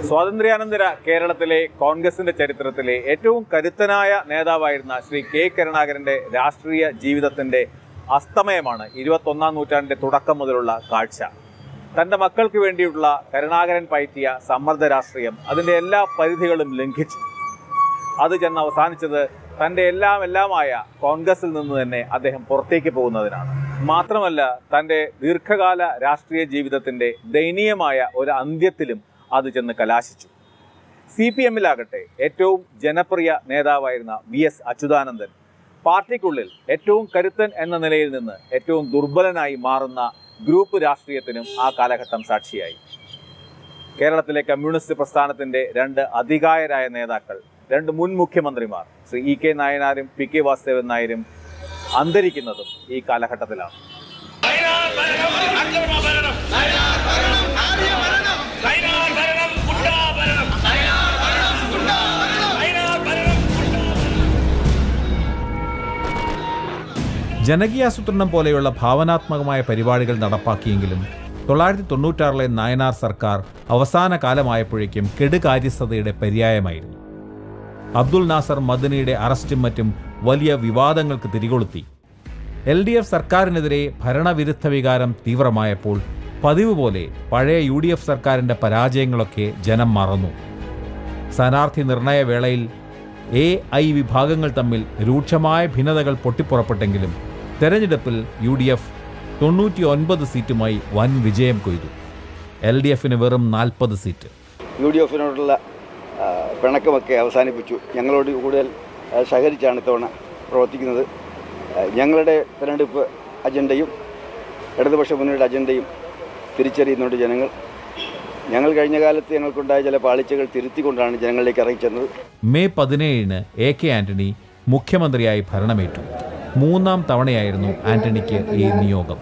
സ്വാതന്ത്ര്യാനന്തര കേരളത്തിലെ കോൺഗ്രസിന്റെ ചരിത്രത്തിലെ ഏറ്റവും കരുത്തനായ നേതാവായിരുന്ന ശ്രീ കെ കരുണാകരന്റെ രാഷ്ട്രീയ ജീവിതത്തിന്റെ അസ്തമയമാണ് 21ാം നൂറ്റാണ്ടിന്റെ തുടക്കം മുതലുള്ള കാഴ്ച. തന്റെ മക്കൾക്ക് വേണ്ടിയുള്ള കരുണാകരൻ പയറ്റിയ സമ്മർദ്ദ രാഷ്ട്രീയം അതിന്റെ എല്ലാ പരിധികളും ലംഘിച്ചു. അത് ചെന്ന് അവസാനിച്ചത് തന്റെ എല്ലാമായ കോൺഗ്രസിൽ നിന്ന് തന്നെ അദ്ദേഹം പുറത്തേക്ക് പോകുന്നതിനാണ്. മാത്രമല്ല, തന്റെ ദീർഘകാല രാഷ്ട്രീയ ജീവിതത്തിന്റെ ദയനീയമായ ഒരു അന്ത്യത്തിലും അത് ചെന്ന് കലാശിച്ചു. CPM-ലാകട്ടെ ഏറ്റവും ജനപ്രിയ നേതാവായിരുന്ന VS അച്യുതാനന്ദൻ പാർട്ടിക്കുള്ളിൽ ഏറ്റവും കരുത്തൻ എന്ന നിലയിൽ നിന്ന് ഏറ്റവും ദുർബലനായി മാറുന്ന ഗ്രൂപ്പ് രാഷ്ട്രീയത്തിനും ആ കാലഘട്ടം സാക്ഷിയായി. കേരളത്തിലെ കമ്മ്യൂണിസ്റ്റ് പ്രസ്ഥാനത്തിന്റെ രണ്ട് അതികായരായ നേതാക്കൾ, രണ്ട് മുൻ മുഖ്യമന്ത്രിമാർ ശ്രീ EK നായനാരും PK വാസുദേവൻ നായരും അന്തരിക്കുന്നതും ഈ കാലഘട്ടത്തിലാണ്. ജനകീയാസൂത്രണം പോലെയുള്ള ഭാവനാത്മകമായ പരിപാടികൾ നടപ്പാക്കിയെങ്കിലും 1996 നായനാർ സർക്കാർ അവസാന കാലമായപ്പോഴേക്കും കെടുകാര്യസ്ഥതയുടെ പര്യായമായിരുന്നു. അബ്ദുൽ നാസർ മദനിയുടെ അറസ്റ്റും മറ്റും വലിയ വിവാദങ്ങൾക്ക് തിരികൊളുത്തി. LDF സർക്കാരിനെതിരെ ഭരണവിരുദ്ധ വികാരം തീവ്രമായപ്പോൾ പതിവ് പോലെ പഴയ UDF സർക്കാരിൻ്റെ പരാജയങ്ങളൊക്കെ ജനം മറന്നു. സ്ഥാനാർത്ഥി നിർണയ വേളയിൽ AI വിഭാഗങ്ങൾ തമ്മിൽ രൂക്ഷമായ ഭിന്നതകൾ പൊട്ടിപ്പുറപ്പെട്ടെങ്കിലും തെരഞ്ഞെടുപ്പിൽ UDF 99 സീറ്റുമായി വൻ വിജയം കൊയ്തു. LDF-ന് വെറും 40 സീറ്റ്. UDF-നോടുള്ള പിണക്കമൊക്കെ അവസാനിപ്പിച്ചു. ഞങ്ങളോട് കൂടുതൽ സഹകരിച്ചാണ് ഇത്തവണ പ്രവർത്തിക്കുന്നത്. ഞങ്ങളുടെ തെരഞ്ഞെടുപ്പ് അജണ്ടയും ഇടതുപക്ഷ മുന്നണിയുടെ അജണ്ടയും തിരിച്ചറിയുന്നുണ്ട് ജനങ്ങൾ. ഞങ്ങൾ കഴിഞ്ഞ കാലത്ത് ഞങ്ങൾക്കുണ്ടായ ചില പാളിച്ചകൾ തിരുത്തിക്കൊണ്ടാണ് ജനങ്ങളിലേക്ക് ഇറങ്ങിച്ചെന്നത്. മെയ് 17-ന് AK ആന്റണി മുഖ്യമന്ത്രിയായി ഭരണമേറ്റു. 3ാം തവണയായിരുന്നു ആന്റണിക്ക് ഈ നിയോഗം.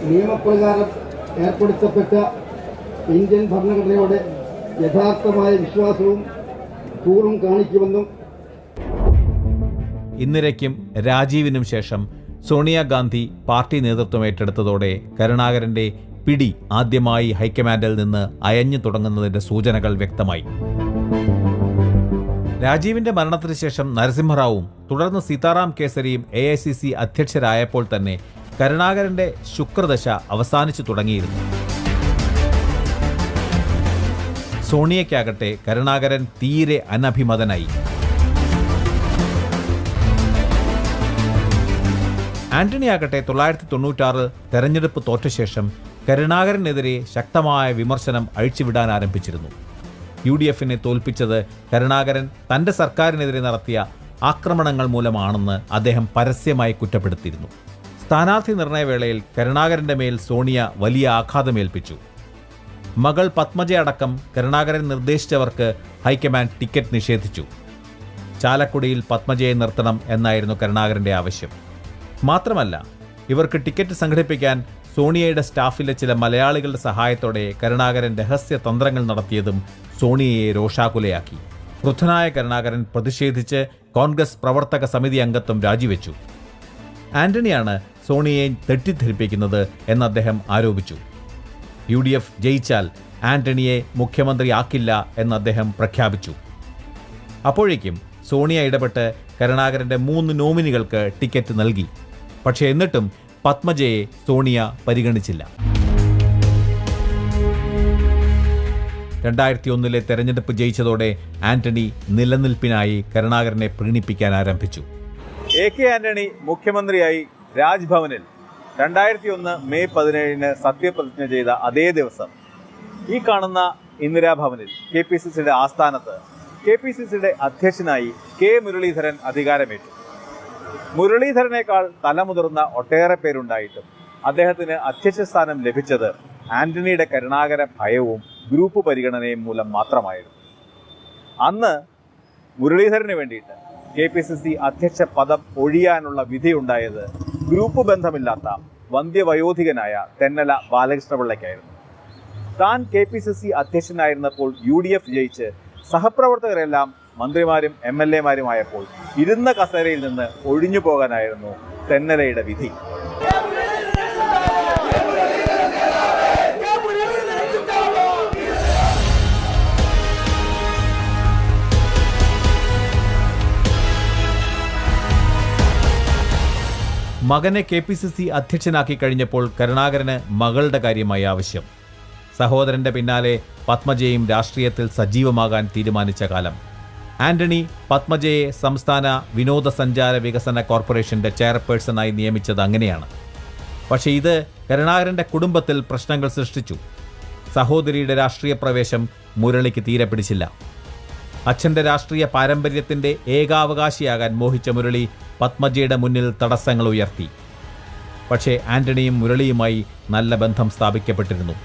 നിയമപ്രകാരം ഏർപ്പെടുത്തപ്പെട്ട ഇന്ത്യൻ ഭരണഘടനയോട് യഥാർത്ഥമായ വിശ്വാസവും കൂറും കാണിക്കുമെന്നും ഇന്ദിരയ്ക്കും രാജീവിനും ശേഷം സോണിയാഗാന്ധി പാർട്ടി നേതൃത്വം ഏറ്റെടുത്തതോടെ കരുണാകരന്റെ പിടി ആദ്യമായി ഹൈക്കമാൻഡിൽ നിന്ന് അയഞ്ഞു തുടങ്ങുന്നതിന്റെ സൂചനകൾ വ്യക്തമായി. രാജീവിന്റെ മരണത്തിന് ശേഷം നരസിംഹറാവുവും തുടർന്ന് സീതാറാം കേസരിയും AICC അധ്യക്ഷരായപ്പോൾ തന്നെ കരുണാകരന്റെ ശുക്രദശ അവസാനിച്ചു തുടങ്ങിയിരുന്നു. സോണിയയ്ക്കാകട്ടെ കരുണാകരൻ തീരെ അനഭിമതനായി. ആന്റണി ആകട്ടെ 1996 തെരഞ്ഞെടുപ്പ് തോറ്റ ശേഷം കരുണാകരനെതിരെ ശക്തമായ വിമർശനം അഴിച്ചുവിടാൻ ആരംഭിച്ചിരുന്നു. UDF-നെ തോൽപ്പിച്ചത് കരുണാകരൻ തന്റെ സർക്കാരിനെതിരെ നടത്തിയ ആക്രമണങ്ങൾ മൂലമാണെന്ന് അദ്ദേഹം പരസ്യമായി കുറ്റപ്പെടുത്തിയിരുന്നു. സ്ഥാനാർത്ഥി നിർണയവേളയിൽ കരുണാകരന്റെ മേൽ സോണിയ വലിയ ആഘാതമേൽപ്പിച്ചു. മകൾ പത്മജ അടക്കം കരുണാകരൻ നിർദ്ദേശിച്ചവർക്ക് ഹൈക്കമാൻഡ് ടിക്കറ്റ് നിഷേധിച്ചു. ചാലക്കുടിയിൽ പത്മജയെ നിർത്തണം എന്നായിരുന്നു കരുണാകരന്റെ ആവശ്യം. മാത്രമല്ല, ഇവർക്ക് ടിക്കറ്റ് സംഘടിപ്പിക്കാൻ സോണിയയുടെ സ്റ്റാഫിലെ ചില മലയാളികളുടെ സഹായത്തോടെ കരുണാകരൻ രഹസ്യ തന്ത്രങ്ങൾ നടത്തിയതും സോണിയയെ രോഷാകുലയാക്കി. ക്രുദ്ധനായ കരുണാകരൻ പ്രതിഷേധിച്ച് കോൺഗ്രസ് പ്രവർത്തക സമിതി അംഗത്വം രാജിവെച്ചു. ആന്റണിയാണ് സോണിയയെ തെറ്റിദ്ധരിപ്പിക്കുന്നത് എന്ന് അദ്ദേഹം ആരോപിച്ചു. UDF ജയിച്ചാൽ ആന്റണിയെ മുഖ്യമന്ത്രിയാക്കില്ല എന്ന് അദ്ദേഹം പ്രഖ്യാപിച്ചു. അപ്പോഴേക്കും സോണിയ ഇടപെട്ട് കരുണാകരന്റെ 3 നോമിനികൾക്ക് ടിക്കറ്റ് നൽകി. പക്ഷേ എന്നിട്ടും പത്മജയെ സോണിയ പരിഗണിച്ചില്ല. 2001 തെരഞ്ഞെടുപ്പ് ജയിച്ചതോടെ ആന്റണി നിലനിൽപ്പിനായി കരുണാകരനെ പ്രീണിപ്പിക്കാൻ ആരംഭിച്ചു. AK ആന്റണി മുഖ്യമന്ത്രിയായി രാജ്ഭവനിൽ 2001 മെയ് 17-ന് സത്യപ്രതിജ്ഞ ചെയ്ത അതേ ദിവസം ഈ കാണുന്ന ഇന്ദിരാഭവനിൽ KPCCയുടെ ആസ്ഥാനത്ത് KPCCയുടെ അധ്യക്ഷനായി K മുരളീധരൻ അധികാരമേറ്റു. മുരളീധരനേക്കാൾ തലമുതിർന്ന ഒട്ടേറെ പേരുണ്ടായിട്ടും അദ്ദേഹത്തിന് അധ്യക്ഷ സ്ഥാനം ലഭിച്ചത് ആന്റണിയുടെ കരുണാകര ഭയവും ഗ്രൂപ്പ് പരിഗണനയും മൂലം മാത്രമായിരുന്നു. അന്ന് മുരളീധരന് വേണ്ടിയിട്ട് KPCC അധ്യക്ഷ പദം ഒഴിയാനുള്ള വിധിയുണ്ടായത് ഗ്രൂപ്പ് ബന്ധമില്ലാത്ത വന്ധ്യവയോധികനായ തെന്നല ബാലകൃഷ്ണപിള്ളയ്ക്കായിരുന്നു. താൻ KPCC അധ്യക്ഷനായിരുന്നപ്പോൾ UDF ജയിച്ച് സഹപ്രവർത്തകരെല്ലാം മന്ത്രിമാരും MLA-മാരുമായപ്പോൾ ഇരുന്ന കസേരയിൽ നിന്ന് ഒഴിഞ്ഞു പോകാനായിരുന്നു തെന്നലയുടെ വിധി. മകനെ KPCC അധ്യക്ഷനാക്കി കഴിഞ്ഞപ്പോൾ കരുണാകരന് മകളുടെ കാര്യമായി ആവശ്യം. സഹോദരന്റെ പിന്നാലെ പത്മജയും രാഷ്ട്രീയത്തിൽ സജീവമാകാൻ തീരുമാനിച്ച കാലം. ആന്റണി പത്മജയെ സംസ്ഥാന വിനോദസഞ്ചാര വികസന കോർപ്പറേഷന്റെ ചെയർപേഴ്സണായി നിയമിച്ചത് അങ്ങനെയാണ്. പക്ഷേ ഇത് കരുണാകരന്റെ കുടുംബത്തിൽ പ്രശ്നങ്ങൾ സൃഷ്ടിച്ചു. സഹോദരിയുടെ രാഷ്ട്രീയ പ്രവേശം മുരളിക്ക് തീരെ പിടിച്ചില്ല. അച്ഛൻ്റെ രാഷ്ട്രീയ പാരമ്പര്യത്തിൻ്റെ ഏകാവകാശിയാകാൻ മോഹിച്ച മുരളി പത്മജയുടെ മുന്നിൽ തടസ്സങ്ങൾ ഉയർത്തി. പക്ഷേ ആന്റണിയും മുരളിയുമായി നല്ല ബന്ധം സ്ഥാപിക്കപ്പെട്ടിരുന്നു.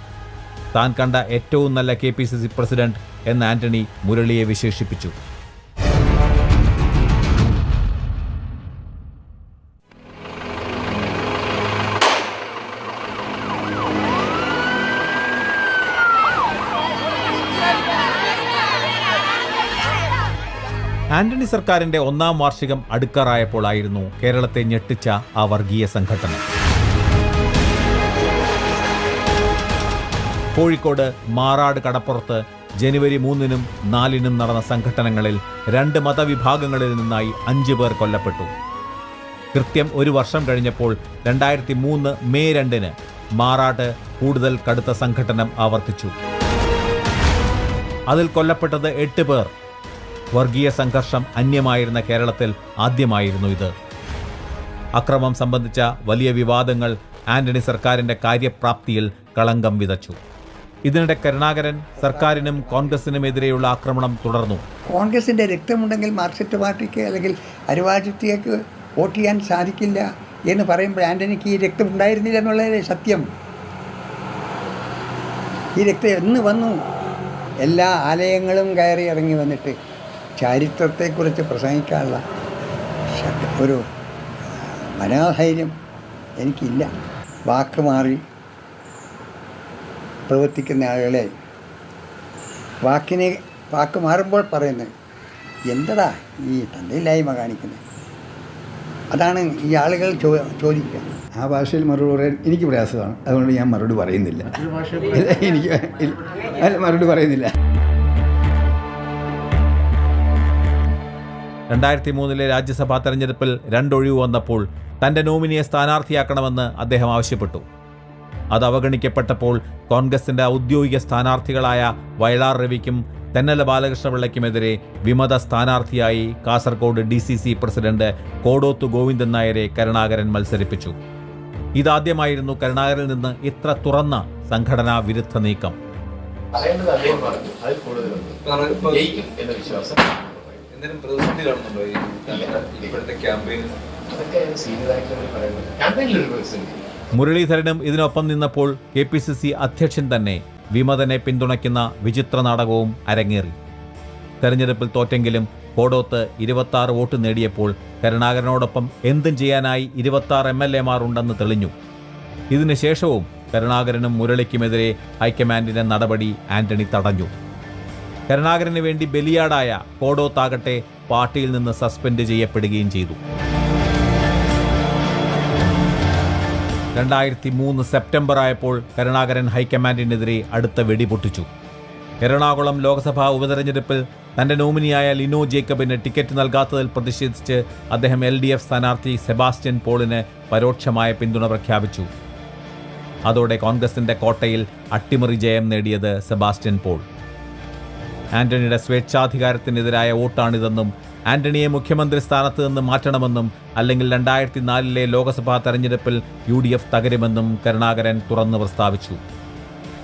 താൻ കണ്ട ഏറ്റവും നല്ല KPCC പ്രസിഡന്റ് എന്ന് ആന്റണി മുരളിയെ വിശേഷിപ്പിച്ചു. ആന്റണി സർക്കാരിന്റെ 1ാം വാർഷികം അടുക്കാറായപ്പോഴായിരുന്നു കേരളത്തെ ഞെട്ടിച്ച ആ വർഗീയ സംഘടന. കോഴിക്കോട് മാറാട് കടപ്പുറത്ത് ജനുവരി 3-നും 4-നും നടന്ന സംഘട്ടനങ്ങളിൽ 2 മതവിഭാഗങ്ങളിൽ നിന്നായി 5 പേർ കൊല്ലപ്പെട്ടു. കൃത്യം 1 വർഷം കഴിഞ്ഞപ്പോൾ 2003 മെയ് 2-ന് മാറാട് കൂടുതൽ കടുത്ത സംഘട്ടനം ആവർത്തിച്ചു. അതിൽ കൊല്ലപ്പെട്ടത് 8 പേർ. വർഗീയ സംഘർഷം അന്യമായിരുന്ന കേരളത്തിൽ ആദ്യമായിരുന്നു ഇത്. അക്രമം സംബന്ധിച്ച വലിയ വിവാദങ്ങൾ ആന്റണി സർക്കാരിന്റെ കാര്യപ്രാപ്തിയിൽ കളങ്കം വിതച്ചു. ഇതിനിടെ കരുണാകരൻ സർക്കാരിനും കോൺഗ്രസിനുമെതിരെയുള്ള ആക്രമണം തുടർന്നു. കോൺഗ്രസിൻ്റെ രക്തമുണ്ടെങ്കിൽ മാർക്സിസ്റ്റ് പാർട്ടിക്ക് അല്ലെങ്കിൽ അരിവാചിത്യക്ക് വോട്ട് ചെയ്യാൻ സാധിക്കില്ല എന്ന് പറയുമ്പോൾ ആന്റണിക്ക് ഈ രക്തം ഉണ്ടായിരുന്നില്ല എന്നുള്ളതേ സത്യം. ഈ രക്തം എന്ന് വന്നു? എല്ലാ ആലയങ്ങളും കയറി ഇറങ്ങി വന്നിട്ട് ചരിത്രത്തെക്കുറിച്ച് പ്രസംഗിക്കാനുള്ള ഒരു മനോധൈര്യം എനിക്കില്ല. വാക്ക് മാറി പ്രവർത്തിക്കുന്ന ആളുകളെ വാക്ക് മാറുമ്പോൾ പറയുന്നത് എന്തടാ ഈ തന്തയില്ലായ്മ കാണിക്കുന്നത്? അതാണ് ഈ ആളുകൾ ചോദിക്കുക. ആ ഭാഷയിൽ മറുപടി പറയാൻ എനിക്ക് പ്രയാസമാണ്. അതുകൊണ്ട് ഞാൻ മറുപടി പറയുന്നില്ല. മറുപടി പറയുന്നില്ല. 2003 രാജ്യസഭാ തെരഞ്ഞെടുപ്പിൽ 2 ഒഴിവ് വന്നപ്പോൾ തന്റെ നോമിനിയെ സ്ഥാനാർത്ഥിയാക്കണമെന്ന് അദ്ദേഹം ആവശ്യപ്പെട്ടു. അത് അവഗണിക്കപ്പെട്ടപ്പോൾ കോൺഗ്രസിന്റെ ഔദ്യോഗിക സ്ഥാനാർത്ഥികളായ വയലാർ രവിക്കും തെന്നല ബാലകൃഷ്ണപിള്ളയ്ക്കുമെതിരെ വിമത സ്ഥാനാർത്ഥിയായി കാസർഗോഡ് DCC പ്രസിഡന്റ് കോടോത്ത് ഗോവിന്ദൻ നായരെ കരുണാകരൻ മത്സരിപ്പിച്ചു. ഇതാദ്യമായിരുന്നു കരുണാകരനിൽ നിന്ന് ഇത്ര തുറന്ന സംഘടനാ വിരുദ്ധ നീക്കം. മുരളീധരനും ഇതിനൊപ്പം നിന്നപ്പോൾ KPCC അധ്യക്ഷൻ തന്നെ വിമതനെ പിന്തുണയ്ക്കുന്ന വിചിത്ര നാടകവും അരങ്ങേറി. തെരഞ്ഞെടുപ്പിൽ തോറ്റെങ്കിലും കോടോത്ത് 26 വോട്ട് നേടിയപ്പോൾ കരുണാകരനോടൊപ്പം എന്തും ചെയ്യാനായി 26 MLA-മാർ ഉണ്ടെന്ന് തെളിഞ്ഞു. ഇതിനുശേഷവും കരുണാകരനും മുരളിക്കുമെതിരെ ഹൈക്കമാൻഡിന്റെ നടപടി ആന്റണി തടഞ്ഞു. കരുണാകരന് വേണ്ടി ബലിയാടായ കോടോത്താകട്ടെ പാർട്ടിയിൽ നിന്ന് സസ്പെൻഡ് ചെയ്യപ്പെടുകയും ചെയ്തു. 2003 സെപ്റ്റംബർ ആയപ്പോൾ കരുണാകരൻ ഹൈക്കമാൻഡിനെതിരെ അടുത്ത വെടി പൊട്ടിച്ചു. എറണാകുളം ലോക്സഭാ ഉപതെരഞ്ഞെടുപ്പിൽ തന്റെ നോമിനിയായ ലിനോ ജേക്കബിന് ടിക്കറ്റ് നൽകാത്തതിൽ പ്രതിഷേധിച്ച് അദ്ദേഹം LDF സ്ഥാനാർത്ഥി സെബാസ്റ്റ്യൻ പോളിന് പരോക്ഷമായ പിന്തുണ പ്രഖ്യാപിച്ചു. അതോടെ കോൺഗ്രസിന്റെ കോട്ടയിൽ അട്ടിമറി ജയം നേടിയത് സെബാസ്റ്റ്യൻ പോൾ. ആന്റണിയുടെ സ്വേച്ഛാധികാരത്തിനെതിരായ വോട്ടാണിതെന്നും ആന്റണിയെ മുഖ്യമന്ത്രി സ്ഥാനത്ത് നിന്ന് മാറ്റണമെന്നും അല്ലെങ്കിൽ 2004 ലോക്സഭാ തെരഞ്ഞെടുപ്പിൽ UDF തകരുമെന്നും കരുണാകരൻ തുറന്നു പ്രസ്താവിച്ചു.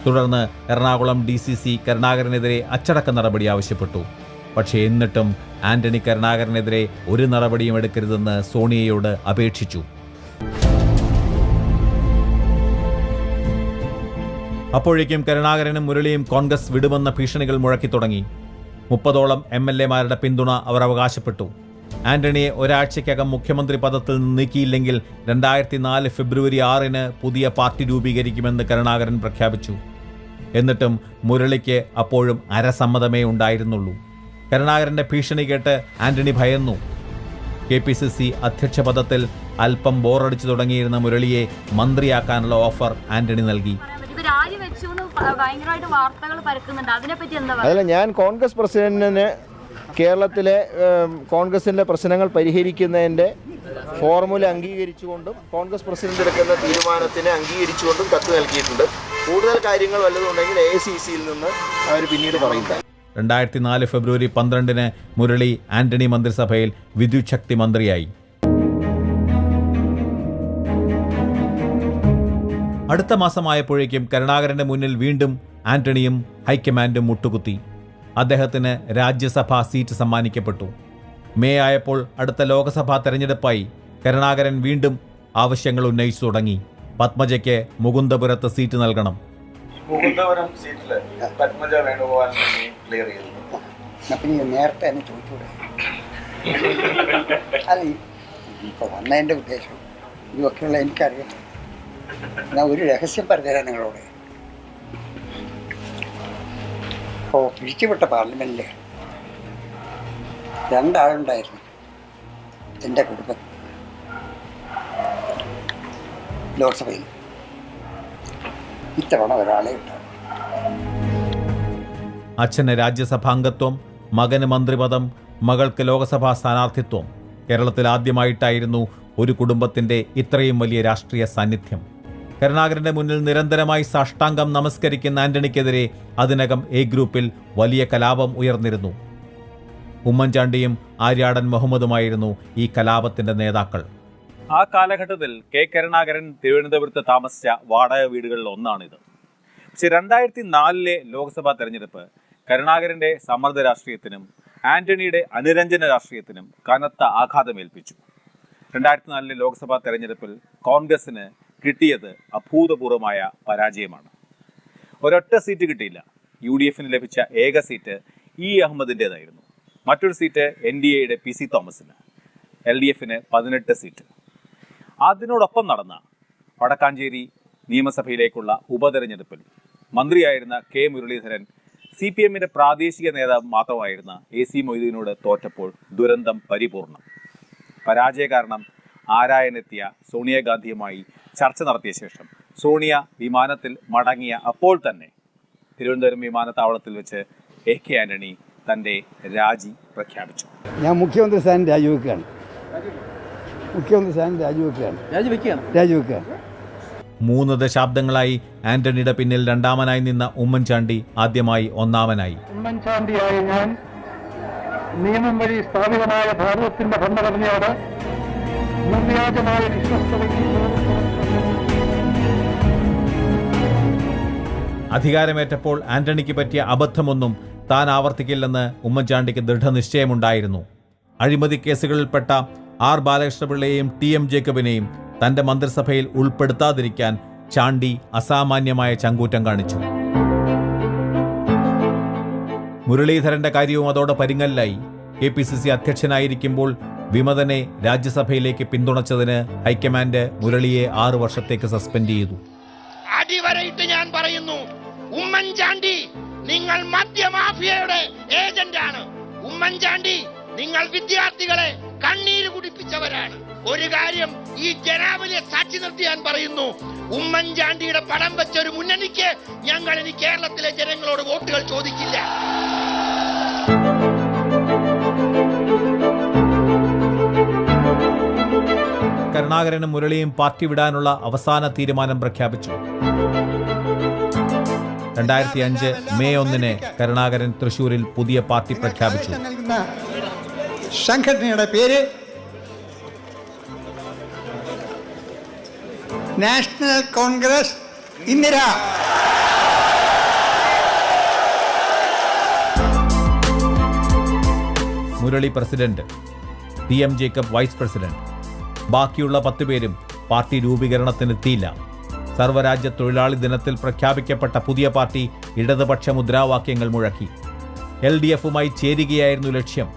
തുടർന്ന് എറണാകുളം DCC കരുണാകരനെതിരെ അച്ചടക്ക നടപടി ആവശ്യപ്പെട്ടു. പക്ഷേ എന്നിട്ടും ആന്റണി കരുണാകരനെതിരെ ഒരു നടപടിയും എടുക്കരുതെന്ന് സോണിയയോട് അപേക്ഷിച്ചു. അപ്പോഴേക്കും കരുണാകരനും മുരളിയും കോൺഗ്രസ് വിടുമെന്ന ഭീഷണികൾ മുഴക്കി തുടങ്ങി. 30ഓളം MLA-മാരുടെ പിന്തുണ അവർ അവകാശപ്പെട്ടു. ആന്റണിയെ ഒരാഴ്ചയ്ക്കകം മുഖ്യമന്ത്രി പദത്തിൽ നിന്ന് നീക്കിയില്ലെങ്കിൽ 2004 ഫെബ്രുവരി 6-ന് പുതിയ പാർട്ടി രൂപീകരിക്കുമെന്ന് കരുണാകരൻ പ്രഖ്യാപിച്ചു. എന്നിട്ടും മുരളിക്ക് അപ്പോഴും അരസമ്മതമേ ഉണ്ടായിരുന്നുള്ളൂ. കരുണാകരന്റെ ഭീഷണി കേട്ട് ആന്റണി ഭയന്നു. KPCC അധ്യക്ഷ പദത്തിൽ അല്പം ബോറടിച്ചു തുടങ്ങിയിരുന്ന മുരളിയെ മന്ത്രിയാക്കാനുള്ള ഓഫർ ആന്റണി നൽകി. അതല്ല, ഞാൻ കോൺഗ്രസ് പ്രസിഡന്റിന് കേരളത്തിലെ കോൺഗ്രസിൻ്റെ പ്രശ്നങ്ങൾ പരിഹരിക്കുന്നതിൻ്റെ ഫോർമുല അംഗീകരിച്ചുകൊണ്ടും കോൺഗ്രസ് പ്രസിഡന്റ് എടുക്കുന്ന തീരുമാനത്തിനെ അംഗീകരിച്ചുകൊണ്ടും കത്ത് നൽകിയിട്ടുണ്ട്. കൂടുതൽ കാര്യങ്ങൾ വല്ലതും ഉണ്ടെങ്കിൽ AICCയിൽ നിന്ന് അവർ പിന്നീട് പറയുന്നത്. 2004 ഫെബ്രുവരി 12 മുരളി ആന്റണി മന്ത്രിസഭയിൽ വിദ്യുത് ശക്തി മന്ത്രിയായി. അടുത്ത മാസമായപ്പോഴേക്കും കരുണാകരന്റെ മുന്നിൽ വീണ്ടും ആന്റണിയും ഹൈക്കമാൻഡും മുട്ടുകുത്തി. അദ്ദേഹത്തിന് രാജ്യസഭാ സീറ്റ് സമ്മാനിക്കപ്പെട്ടു. മെയ് ആയപ്പോൾ അടുത്ത ലോക്സഭാ തെരഞ്ഞെടുപ്പായി. കരുണാകരൻ വീണ്ടും ആവശ്യങ്ങൾ ഉന്നയിച്ചു തുടങ്ങി. പത്മജയ്ക്ക് മുകുന്ദപുരത്ത് സീറ്റ് നൽകണം. മുകുന്ദപുരം സീറ്റിൽ പത്മജ വേണുഗോപാലിനെ ക്ലിയർ ചെയ്തു. അപ്പം നീ നേരത്തെ തന്നെ ചോദിച്ചൂടെ? അല്ല, ഇപ്പോൾ വന്നതിൻ്റെ ഉദ്ദേശം ഇതൊക്കെയുള്ള എനിക്കറിയാം. ഞാൻ ഒരു രഹസ്യം പറഞ്ഞുതരാം നിങ്ങളോട്. ഇപ്പോൾ പിരിച്ചുവിട്ട പാർലമെൻറ്റിൽ 2 ആളുണ്ടായിരുന്നു എൻ്റെ കുടുംബം ലോക്സഭയിൽ. ഇത്തവണ ഒരാളെ ഉണ്ടാകും. അച്ഛന് രാജ്യസഭാംഗത്വം, മകന് മന്ത്രിപദം, മകൾക്ക് ലോക്സഭാ സ്ഥാനാർത്ഥിത്വം. കേരളത്തിൽ ആദ്യമായിട്ടായിരുന്നു ഒരു കുടുംബത്തിൻ്റെ ഇത്രയും വലിയ രാഷ്ട്രീയ സാന്നിധ്യം. കരുണാകരന്റെ മുന്നിൽ നിരന്തരമായി സാഷ്ടാംഗം നമസ്കരിക്കുന്ന ആന്റണിക്കെതിരെ അതിനകം എ ഗ്രൂപ്പിൽ വലിയ കലാപം ഉയർന്നിരുന്നു. ഉമ്മൻചാണ്ടിയും ആര്യാടൻ മുഹമ്മദുമായിരുന്നു ഈ കലാപത്തിന്റെ നേതാക്കൾ. ആ കാലഘട്ടത്തിൽ കെ കരുണാകരൻ തിരുവനന്തപുരത്ത് താമസിച്ച വാടക വീടുകളിൽ ഒന്നാണിത്. പക്ഷെ 2004 ലോക്സഭാ തെരഞ്ഞെടുപ്പ് കരുണാകരന്റെ സമ്മർദ്ദ രാഷ്ട്രീയത്തിനും ആന്റണിയുടെ അനുരഞ്ജന രാഷ്ട്രീയത്തിനും കനത്ത ആഘാതമേൽപ്പിച്ചു. 2004 ലോക്സഭാ തെരഞ്ഞെടുപ്പിൽ കോൺഗ്രസിന് കിട്ടിയത് അഭൂതപൂർവമായ പരാജയമാണ്. ഒരൊറ്റ സീറ്റ് കിട്ടിയില്ല. UDFന് ലഭിച്ച ഏക സീറ്റ് E. അഹമ്മദിൻ്റേതായിരുന്നു. മറ്റൊരു സീറ്റ് NDAയുടെ PC തോമസിന്. LDFന് 18 സീറ്റ്. അതിനോടൊപ്പം നടന്ന വടക്കാഞ്ചേരി നിയമസഭയിലേക്കുള്ള ഉപതെരഞ്ഞെടുപ്പിൽ മന്ത്രിയായിരുന്ന K. മുരളീധരൻ CPMന്റെ പ്രാദേശിക നേതാവ് മാത്രമായിരുന്ന AC മൊയ്തീനോട് തോറ്റപ്പോൾ ദുരന്തം പരിപൂർണം. പരാജയ കാരണം ആരായനെത്തിയ സോണിയാഗാന്ധിയുമായി ചർച്ച നടത്തിയ ശേഷം സോണിയ വിമാനത്തിൽ മടങ്ങിയ അപ്പോൾ തന്നെ തിരുവനന്തപുരം വിമാനത്താവളത്തിൽ വെച്ച് AK ആന്റണി തൻ്റെ രാജി പ്രഖ്യാപിച്ചു. ഞാൻ മുഖ്യമന്ത്രി സ്ഥാനം രാജിവെക്കുകയാണ്. 3 ദശാബ്ദങ്ങളായി ആന്റണിയുടെ പിന്നിൽ രണ്ടാമനായി നിന്ന ഉമ്മൻചാണ്ടി ആദ്യമായി ഒന്നാമനായി. ഉമ്മൻചാണ്ടിയായ ഞാൻ നിയമം വഴി സ്ഥാപിതമായ ഭാരതത്തിന്റെ ഭരണഘടനയോട് നിർവ്യാജമായ വിശ്വസ്തതയും അധികാരമേറ്റപ്പോൾ ആന്റണിക്ക് പറ്റിയ അബദ്ധമൊന്നും താൻ ആവർത്തിക്കില്ലെന്ന് ഉമ്മൻചാണ്ടിക്ക് ദൃഢനിശ്ചയമുണ്ടായിരുന്നു. അഴിമതി കേസുകളിൽപ്പെട്ട R. ബാലകൃഷ്ണപിള്ളയെയും TM ജേക്കബിനെയും തന്റെ മന്ത്രിസഭയിൽ ഉൾപ്പെടുത്താതിരിക്കാൻ ചാണ്ടി അസാമാന്യമായ ചങ്കൂറ്റം കാണിച്ചു. മുരളീധരന്റെ കാര്യവും അതോടെ പരിങ്ങലിലായി. KPCC അധ്യക്ഷനായിരിക്കുമ്പോൾ വിമതനെ രാജ്യസഭയിലേക്ക് പിന്തുണച്ചതിന് ഹൈക്കമാൻഡ് മുരളിയെ 6 വർഷത്തേക്ക് സസ്പെൻഡ് ചെയ്തു. അടിവരയിട്ട് ഞാൻ പറയുന്നു, ഉമ്മൻചാണ്ടി നിങ്ങൾ മദ്യമാഫിയയുടെ ഏജന്റാണ്. ഉമ്മൻചാണ്ടി നിങ്ങൾ വിദ്യാർത്ഥികളെ കണ്ണീര് കുടിപ്പിച്ചവരാണ്. ഒരു കാര്യം ഈ ജനാവലിയെ സാക്ഷി നിർത്തി ഞാൻ പറയുന്നു, ഉമ്മൻചാണ്ടിയുടെ പടം വെച്ചൊരു മുന്നണിക്ക് ഞങ്ങൾ ഇനി കേരളത്തിലെ ജനങ്ങളോട് വോട്ടുകൾ ചോദിക്കില്ല. കരുണാകരനും മുരളിയും പാർട്ടി വിടാനുള്ള അവസാന തീരുമാനം പ്രഖ്യാപിച്ചു. 2005 മെയ് 1 കരുണാകരൻ തൃശൂരിൽ പുതിയ പാർട്ടി പ്രഖ്യാപിച്ചു. സംഘടനയുടെ പേര് National Congress Indira. Murali president, TM Jacob vice president. ബാക്കിയുള്ള 10 പേരും പാർട്ടി രൂപീകരണത്തിനെത്തിയില്ല. സർവ്വരാജ്യ തൊഴിലാളി ദിനത്തിൽ പ്രഖ്യാപിക്കപ്പെട്ട പുതിയ പാർട്ടി ഇടതുപക്ഷ മുദ്രാവാക്യങ്ങൾ മുഴക്കി. LDFുമായി ചേരുകയായിരുന്നു ലക്ഷ്യം.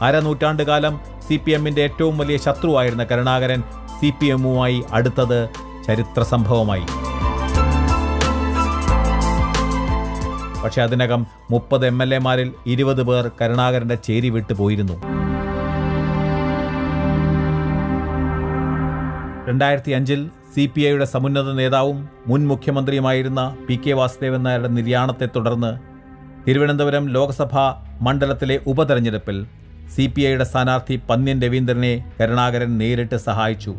അരനൂറ്റാണ്ടുകാലം CPMന്റെ ഏറ്റവും വലിയ ശത്രുവായിരുന്ന കരുണാകരൻ CPMുമായി അടുത്തത് ചരിത്ര സംഭവമായി. പക്ഷെ അതിനകം 30 MLAമാരിൽ 20 പേർ കരുണാകരന്റെ ചേരി വിട്ടു പോയിരുന്നു. 2005 CPIയുടെ സമുന്നത നേതാവും മുൻ മുഖ്യമന്ത്രിയുമായിരുന്ന PK വാസുദേവൻ നായരുടെ നിര്യാണത്തെ തുടർന്ന് തിരുവനന്തപുരം ലോക്സഭാ മണ്ഡലത്തിലെ ഉപതെരഞ്ഞെടുപ്പിൽ CPIയുടെ സ്ഥാനാർത്ഥി പന്ന്യൻ രവീന്ദ്രനെ കരുണാകരൻ നേരിട്ട് സഹായിച്ചു.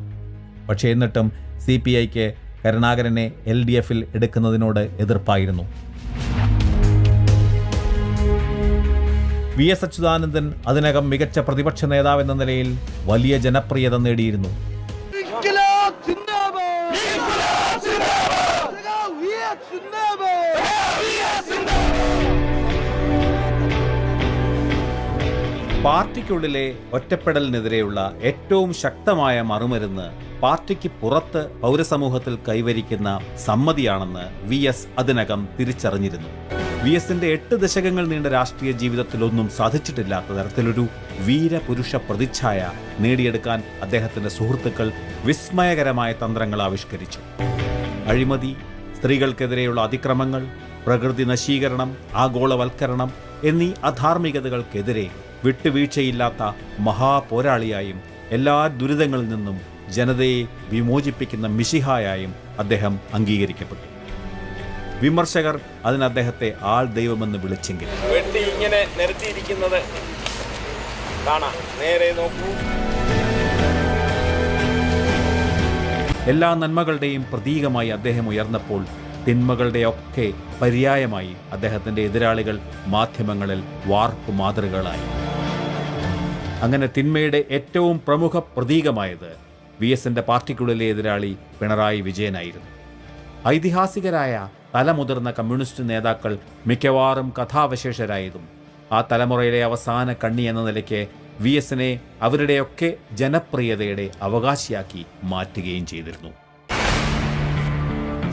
പക്ഷേ എന്നിട്ടും CPIക്ക് കരുണാകരനെ LDFൽ എടുക്കുന്നതിനോട് എതിർപ്പായിരുന്നു. VS അച്യുതാനന്ദൻ അതിനകം മികച്ച പ്രതിപക്ഷ നേതാവെന്ന നിലയിൽ വലിയ ജനപ്രിയത നേടിയിരുന്നു. പാർട്ടിക്കുള്ളിലെ ഒറ്റപ്പെടലിനെതിരെയുള്ള ഏറ്റവും ശക്തമായ മറുമരുന്ന് പാർട്ടിക്ക് പുറത്ത് പൗരസമൂഹത്തിൽ കൈവരിക്കുന്ന സമ്മതിയാണെന്ന് VS അതിനകം തിരിച്ചറിഞ്ഞിരുന്നു. VSന്റെ 8 ദശകങ്ങൾ നീണ്ട രാഷ്ട്രീയ ജീവിതത്തിലൊന്നും സാധിച്ചിട്ടില്ലാത്ത തരത്തിലൊരു വീരപുരുഷ പ്രതിച്ഛായ നേടിയെടുക്കാൻ അദ്ദേഹത്തിന്റെ സുഹൃത്തുക്കൾ വിസ്മയകരമായ തന്ത്രങ്ങൾ ആവിഷ്കരിച്ചു. അഴിമതി, സ്ത്രീകൾക്കെതിരെയുള്ള അതിക്രമങ്ങൾ, പ്രകൃതി നശീകരണം, ആഗോളവൽക്കരണം എന്നീ അധാർമികതകൾക്കെതിരെ വിട്ടുവീഴ്ചയില്ലാത്ത മഹാപോരാളിയായും എല്ലാ ദുരിതങ്ങളിൽ നിന്നും ജനതയെ വിമോചിപ്പിക്കുന്ന മിശിഹായായും അദ്ദേഹം അംഗീകരിക്കപ്പെട്ടു. വിമർശകർ അതിന് അദ്ദേഹത്തെ ആൾ ദൈവമെന്ന് വിളിച്ചെങ്കിൽ വെട്ടി ഇങ്ങനെ നിരത്തിയിരിക്കുന്നത് കാണാം. നേരെ നോക്കൂ. എല്ലാ നന്മകളുടെയും പ്രതീകമായി അദ്ദേഹം ഉയർന്നപ്പോൾ തിന്മകളുടെയൊക്കെ പര്യായമായി അദ്ദേഹത്തിന്റെ എതിരാളികൾ മാധ്യമങ്ങളിൽ വാർപ്പ് മാതൃകകളായി. അങ്ങനെ തിന്മയുടെ ഏറ്റവും പ്രമുഖ പ്രതീകമായത് VSന്റെ പാർട്ടിക്കുള്ളിലെ എതിരാളി പിണറായി വിജയനായിരുന്നു. ഐതിഹാസികരായ തലമുതിർന്ന കമ്മ്യൂണിസ്റ്റ് നേതാക്കൾ മിക്കവാറും കഥാവശേഷരായതും ആ തലമുറയിലെ അവസാന കണ്ണി എന്ന നിലയ്ക്ക് VSനെ അവരുടെയൊക്കെ ജനപ്രിയതയുടെ അവകാശിയാക്കി മാറ്റുകയും ചെയ്തിരുന്നു.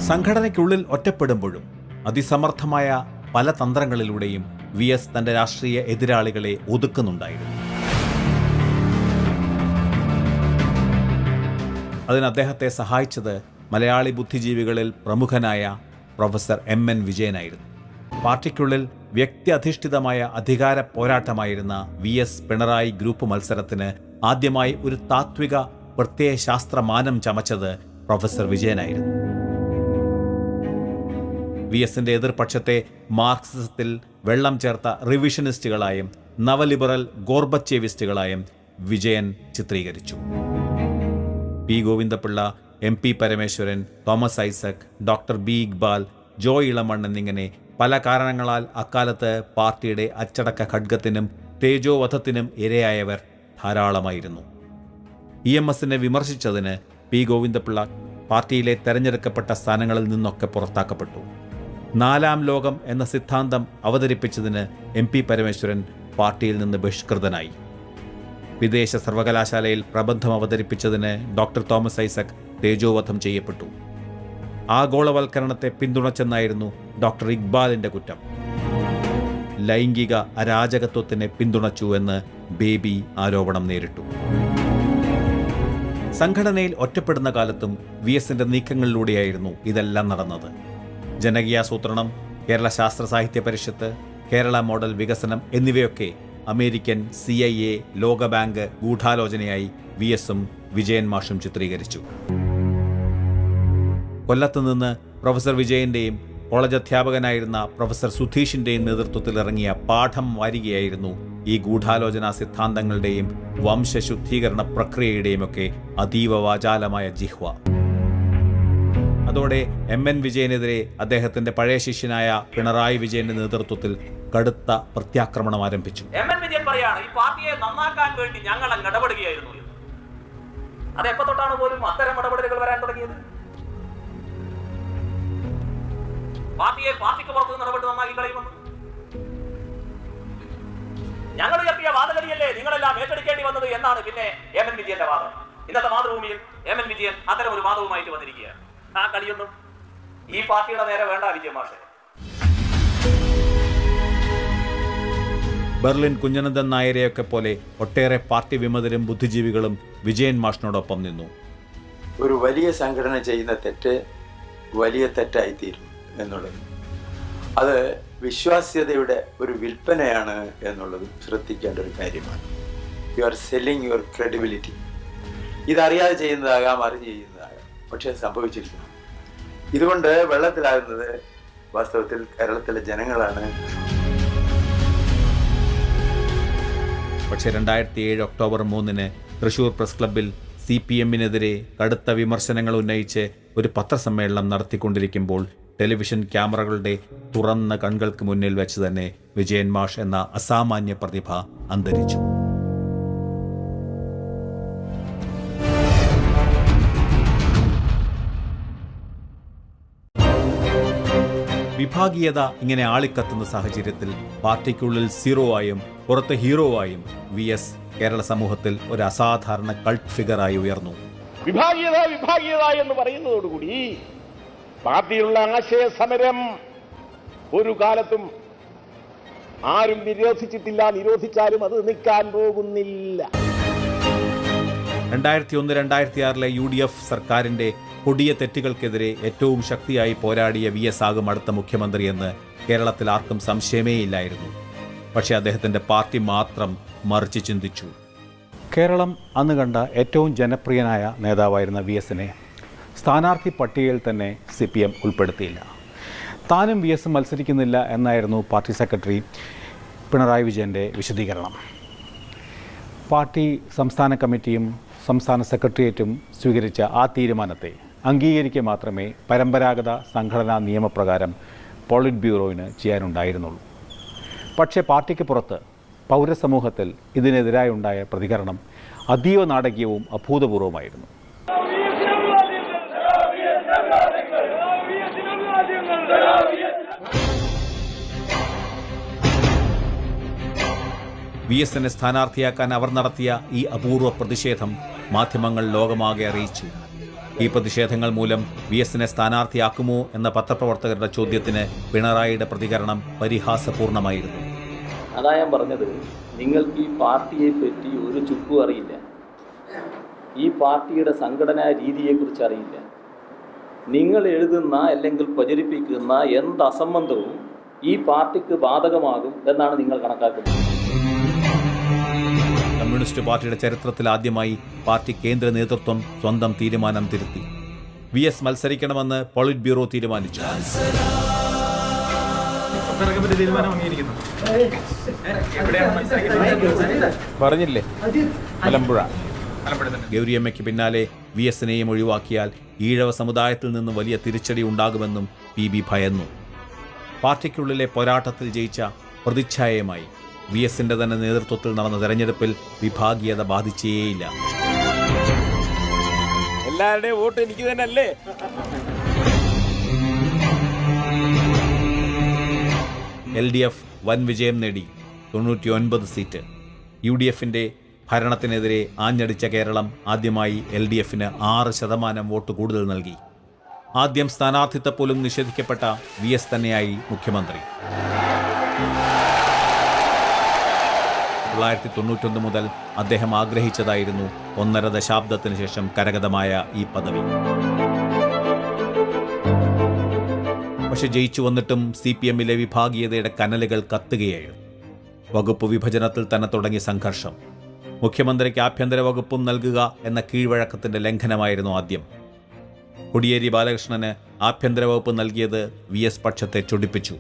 സംഘടനയ്ക്കുള്ളിൽ ഒറ്റപ്പെടുമ്പോഴും അതിസമർത്ഥമായ പല തന്ത്രങ്ങളിലൂടെയും VS തന്റെ രാഷ്ട്രീയ എതിരാളികളെ ഒതുക്കുന്നുണ്ടായിരുന്നു. അതിന് അദ്ദേഹത്തെ സഹായിച്ചത് മലയാളി ബുദ്ധിജീവികളിൽ പ്രമുഖനായ പ്രൊഫസർ MN വിജയനായിരുന്നു. പാർട്ടിക്കുള്ളിൽ വ്യക്തി അധിഷ്ഠിതമായ അധികാര പോരാട്ടമായിരുന്ന VS പിണറായി ഗ്രൂപ്പ് മത്സരത്തിന് ആദ്യമായി ഒരു താത്വിക പ്രത്യയശാസ്ത്ര മാനം ചമച്ചത് പ്രൊഫസർ വിജയനായിരുന്നു. VSന്റെ എതിർപക്ഷത്തെ മാർക്സിസത്തിൽ വെള്ളം ചേർത്ത റിവിഷനിസ്റ്റുകളായും നവലിബറൽ ഗോർബച്ചേവിസ്റ്റുകളായും വിജയൻ ചിത്രീകരിച്ചു. P. Govindapillai, MP Parameswaran, Thomas Isaac, doctor B. Iqbal, Joy Elamon എന്നിങ്ങനെ പല കാരണങ്ങളാൽ അക്കാലത്ത് പാർട്ടിയുടെ അച്ചടക്ക ഖഡ്ഗത്തിനും തേജോവധത്തിനും ഇരയായവർ ധാരാളമായിരുന്നു. EMSനെ വിമർശിച്ചതിന് P. ഗോവിന്ദപിള്ള പാർട്ടിയിലെ തെരഞ്ഞെടുക്കപ്പെട്ട സ്ഥാനങ്ങളിൽ നിന്നൊക്കെ പുറത്താക്കപ്പെട്ടു. 4ാം ലോകം എന്ന സിദ്ധാന്തം അവതരിപ്പിച്ചതിന് MP പരമേശ്വരൻ പാർട്ടിയിൽ നിന്ന് ബഹിഷ്കൃതനായി. വിദേശ സർവകലാശാലയിൽ പ്രബന്ധം അവതരിപ്പിച്ചതിന് ഡോക്ടർ തോമസ് ഐസക് തേജോവധം ചെയ്യപ്പെട്ടു. ആഗോളവൽക്കരണത്തെ പിന്തുണച്ചെന്നായിരുന്നു ഡോക്ടർ ഇക്ബാലിന്റെ കുറ്റം. ലൈംഗിക അരാജകത്വത്തിനെ പിന്തുണച്ചു എന്ന് ബേബി ആരോപണം നേരിട്ടു. സംഘടനയിൽ ഒറ്റപ്പെടുന്ന കാലത്തും VSന്റെ നീക്കങ്ങളിലൂടെയായിരുന്നു ഇതെല്ലാം നടന്നത്. ജനകീയാസൂത്രണം, കേരള ശാസ്ത്ര സാഹിത്യ പരിഷത്ത്, കേരള മോഡൽ വികസനം എന്നിവയൊക്കെ അമേരിക്കൻ CIA, ലോകബാങ്ക് ഗൂഢാലോചനയായി VSും വിജയൻ മാഷും ചിത്രീകരിച്ചു. കൊല്ലത്ത് നിന്ന് പ്രൊഫസർ വിജയന്റെയും കോളേജ് അധ്യാപകനായിരുന്ന പ്രൊഫസർ സുധീഷിന്റെയും നേതൃത്വത്തിൽ ഇറങ്ങിയ പാഠം വാരികയായിരുന്നു ഈ ഗൂഢാലോചനാ സിദ്ധാന്തങ്ങളുടെയും വംശശുദ്ധീകരണ പ്രക്രിയയുടെയും ഒക്കെ അതീവ വാചാലമായ ജിഹ്വ. അതോടെ MN വിജയനെതിരെ അദ്ദേഹത്തിന്റെ പഴയ ശിഷ്യനായ പിണറായി വിജയന്റെ നേതൃത്വത്തിൽ കടുത്ത പ്രത്യാക്രമണം ആരംഭിച്ചു. MN വിജയൻ പറയാണ്, ഈ പാർട്ടിയെ നന്നാക്കാൻ വേണ്ടി ഞങ്ങൾ അങ്ങ് ഇടപെടുകയായിരുന്നു. അത് എപ്പോ തൊട്ടാണ് പോലും അത്തരം ഇടപെടലുകൾ വരാൻ തുടങ്ങിയത്? പാർട്ടിക്ക് പുറത്ത് ഇടപെട്ട് നന്നാക്കി കളയുമെന്ന് ഞങ്ങൾ ഉയർത്തിയ വാദഗതിയല്ലേ നിങ്ങളെല്ലാം ഏറ്റെടുക്കേണ്ടി വന്നത് എന്നാണ് പിന്നെ MN വിജയന്റെ വാദം. ഇന്നത്തെ മാതൃഭൂമിയിൽ MN വിജയൻ അത്തരം ഒരു വാദവുമായിട്ട് വന്നിരിക്കുകയാണ്. ആ കളിയൊന്നും ഈ പാർട്ടിയുടെ നേരെ വേണ്ട വിജയ മാഷെ. ബെർലിൻ കുഞ്ഞനന്ദൻ നായരെയൊക്കെ പോലെ ഒട്ടേറെ പാർട്ടി വിമതരും ബുദ്ധിജീവികളും വിജയൻ മാഷിനോടൊപ്പം നിന്നു. ഒരു വലിയ സംഘടന ചെയ്യുന്ന തെറ്റ് വലിയ തെറ്റായിത്തീരും എന്നുള്ളത്, അത് വിശ്വാസ്യതയുടെ ഒരു വിൽപ്പനയാണ് എന്നുള്ളതും ശ്രദ്ധിക്കേണ്ട ഒരു കാര്യമാണ്. You are selling your credibility. ഇതറിയാതെ ചെയ്യുന്നതാകാം, അറിഞ്ഞ് ചെയ്യുന്നതാകാം, പക്ഷെ സംഭവിച്ചിരിക്കുന്നു. ഇതുകൊണ്ട് വെള്ളത്തിലാകുന്നത് വാസ്തവത്തിൽ കേരളത്തിലെ ജനങ്ങളാണ്. പക്ഷേ 2007 ഒക്ടോബർ 3 തൃശൂർ പ്രസ് ക്ലബ്ബിൽ CPM-നെതിരെ കടുത്ത വിമർശനങ്ങൾ ഉന്നയിച്ച് ഒരു പത്രസമ്മേളനം നടത്തിക്കൊണ്ടിരിക്കുമ്പോൾ ടെലിവിഷൻ ക്യാമറകളുടെ തുറന്ന കൺകൾക്ക് മുന്നിൽ വെച്ച് തന്നെ വിജയൻ മാഷ് എന്ന അസാമാന്യ പ്രതിഭ അന്തരിച്ചു. വിഭാഗീയത ഇങ്ങനെ ആളിക്കത്തുന്ന സാഹചര്യത്തിൽ പാർട്ടിക്കുള്ളിൽ സീറോവായും പുറത്ത് ഹീറോവായും VS കേരള സമൂഹത്തിൽ ഒരു അസാധാരണ കൾട്ട് ഫിഗറായി ഉയർന്നു. വിഭാഗീയത എന്ന് പറയുന്നതോടുകൂടി പാർട്ടിയിലുള്ള ആശയ സമരം ഒരു കാലത്തും ആരും നിരോധിച്ചിട്ടില്ല, നിരോധിച്ചാലും അത് നിൽക്കാൻ പോകുന്നില്ല. 2001-2006 UDF സർക്കാരിന്റെ കൊടിയ തെറ്റുകൾക്കെതിരെ ഏറ്റവും ശക്തിയായി പോരാടിയ VS ആകും അടുത്ത മുഖ്യമന്ത്രിയെന്ന് കേരളത്തിൽ ആർക്കും സംശയമേയില്ലായിരുന്നു. പക്ഷേ അദ്ദേഹത്തിന്റെ പാർട്ടി മാത്രം മറിച്ച് ചിന്തിച്ചു. കേരളം അന്ന് കണ്ട ഏറ്റവും ജനപ്രിയനായ നേതാവായിരുന്ന VS-നെ സ്ഥാനാർത്ഥി പട്ടികയിൽ തന്നെ CPM ഉൾപ്പെടുത്തിയില്ല. താനും VS മത്സരിക്കുന്നില്ല എന്നായിരുന്നു പാർട്ടി സെക്രട്ടറി പിണറായി വിജയൻ്റെ വിശദീകരണം. പാർട്ടി സംസ്ഥാന കമ്മിറ്റിയും സംസ്ഥാന സെക്രട്ടേറിയറ്റും സ്വീകരിച്ച ആ തീരുമാനത്തെ അംഗീകരിക്കുക മാത്രമേ പരമ്പരാഗത സംഘടനാ നിയമപ്രകാരം പോളിറ്റ് ബ്യൂറോയിന് ചെയ്യാനുണ്ടായിരുന്നുള്ളൂ. പക്ഷേ പാർട്ടിക്ക് പുറത്ത് പൗരസമൂഹത്തിൽ ഇതിനെതിരായുണ്ടായ പ്രതികരണം അതീവ നാടകീയവും അഭൂതപൂർവമായിരുന്നു. VS-നെ സ്ഥാനാർത്ഥിയാക്കാൻ അവർ നടത്തിയ ഈ അപൂർവ പ്രതിഷേധം മാധ്യമങ്ങൾ ലോകമാകെ അറിയിച്ചു. ഈ പ്രതിഷേധങ്ങൾ മൂലം VS-നെ സ്ഥാനാർത്ഥിയാക്കുമോ എന്ന പത്രപ്രവർത്തകരുടെ ചോദ്യത്തിന് പിണറായിയുടെ പ്രതികരണം പരിഹാസപൂർണമായിരുന്നു. അതാ ഞാൻ പറഞ്ഞത്, നിങ്ങൾക്ക് ഈ പാർട്ടിയെ പറ്റി ഒരു ചുക്കും അറിയില്ല, ഈ പാർട്ടിയുടെ സംഘടനാ രീതിയെക്കുറിച്ച് അറിയില്ല. നിങ്ങൾ എഴുതുന്ന അല്ലെങ്കിൽ പ്രചരിപ്പിക്കുന്ന എന്ത് അസംബന്ധവും ഈ പാർട്ടിക്ക് ബാധകമാകും എന്നാണ് നിങ്ങൾ കണക്കാക്കുന്നത്. കമ്മ്യൂണിസ്റ്റ് പാർട്ടിയുടെ ചരിത്രത്തിൽ ആദ്യമായി പാർട്ടി കേന്ദ്ര നേതൃത്വം സ്വന്തം തീരുമാനം തിരുത്തി. VS മത്സരിക്കണമെന്ന് പോളിറ്റ് ബ്യൂറോ തീരുമാനിച്ചു. പറഞ്ഞില്ലേ, മലമ്പുഴ. ഗൗരിയമ്മയ്ക്ക് പിന്നാലെ VS-നെയും ഒഴിവാക്കിയാൽ ഈഴവ സമുദായത്തിൽ നിന്നും വലിയ തിരിച്ചടി ഉണ്ടാകുമെന്നും PB ഭയന്നു. പാർട്ടിക്കുള്ളിലെ പോരാട്ടത്തിൽ ജയിച്ച പ്രതിച്ഛായയുമായി VS-ന്റെ തന്നെ നേതൃത്വത്തിൽ നടന്ന തെരഞ്ഞെടുപ്പിൽ വിഭാഗീയത ബാധിച്ചേയില്ല. എല്ലാവരുടെയും വോട്ട് എനിക്ക് തന്നെ അല്ലേ? LDF വൻ വിജയം നേടി 99 സീറ്റ്. UDF-ന്റെ ഭരണത്തിനെതിരെ ആഞ്ഞടിച്ച കേരളം ആദ്യമായി LDF-ന് 6% വോട്ട് കൂടുതൽ നൽകി. ആദ്യം സ്ഥാനാർത്ഥിത്വം പോലും നിഷേധിക്കപ്പെട്ട VS തന്നെയായി മുഖ്യമന്ത്രി. 1991 മുതൽ അദ്ദേഹം ആഗ്രഹിച്ചതായിരുന്നു 1.5 ദശാബ്ദത്തിന് ശേഷം കരഗതമായ ഈ പദവി. പക്ഷെ ജയിച്ചു വന്നിട്ടും CPM-ലെ വിഭാഗീയതയുടെ കനലുകൾ കത്തുകയായിരുന്നു. വകുപ്പ് വിഭജനത്തിൽ തന്നെ തുടങ്ങിയ സംഘർഷം. മുഖ്യമന്ത്രിക്ക് ആഭ്യന്തര വകുപ്പും നൽകുക എന്ന കീഴ്വഴക്കത്തിന്റെ ലംഘനമായിരുന്നു ആദ്യം. കോടിയേരി ബാലകൃഷ്ണന് ആഭ്യന്തര വകുപ്പ് നൽകിയത് VS പക്ഷത്തെ ചൊടിപ്പിച്ചു.